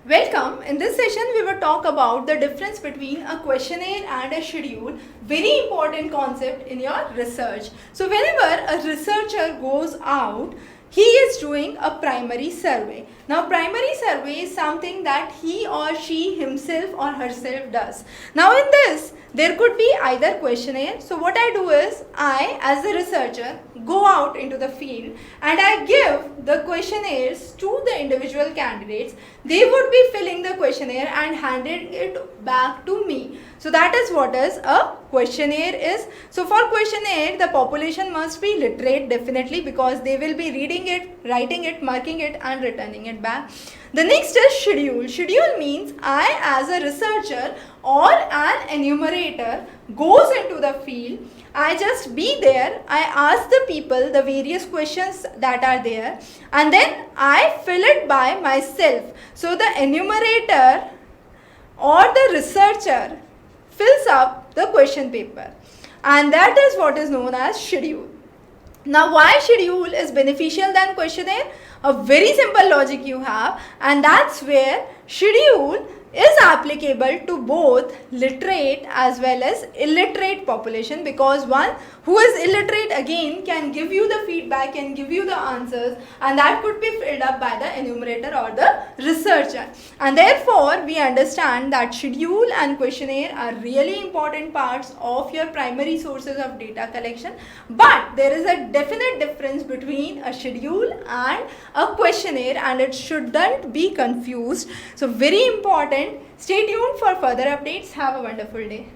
Welcome. In this session, we will talk about the difference between a questionnaire and a schedule. Very important concept in your research. So whenever a researcher goes out, he is doing a primary survey. Now primary survey is something that he or she himself or herself does. Now in this, there could be either questionnaire. So what I do is, I as a researcher go out into the field and I give the questionnaires to the individual candidates. They would be filling the questionnaire and handing it back to me. So that is what is a questionnaire is. So for questionnaire, the population must be literate definitely, because they will be reading it, writing it, marking it and returning it back. The next is schedule. Schedule means I as a researcher or an enumerator goes into the field. I just be there, I ask the people the various questions that are there and then I fill it by myself. So the enumerator or the researcher fills up the question paper, and that is what is known as schedule. Now why schedule is beneficial than questionnaire? A very simple logic you have, and that's where schedule is applicable to both literate as well as illiterate population, because one who is illiterate again can give you the feedback, can give you the answers, and that could be filled up by the enumerator or the researcher. And therefore we understand that schedule and questionnaire are really important parts of your primary sources of data collection, but there is a definite difference between a schedule and a questionnaire, and it shouldn't be confused. So very important. Stay tuned for further updates. Have a wonderful day.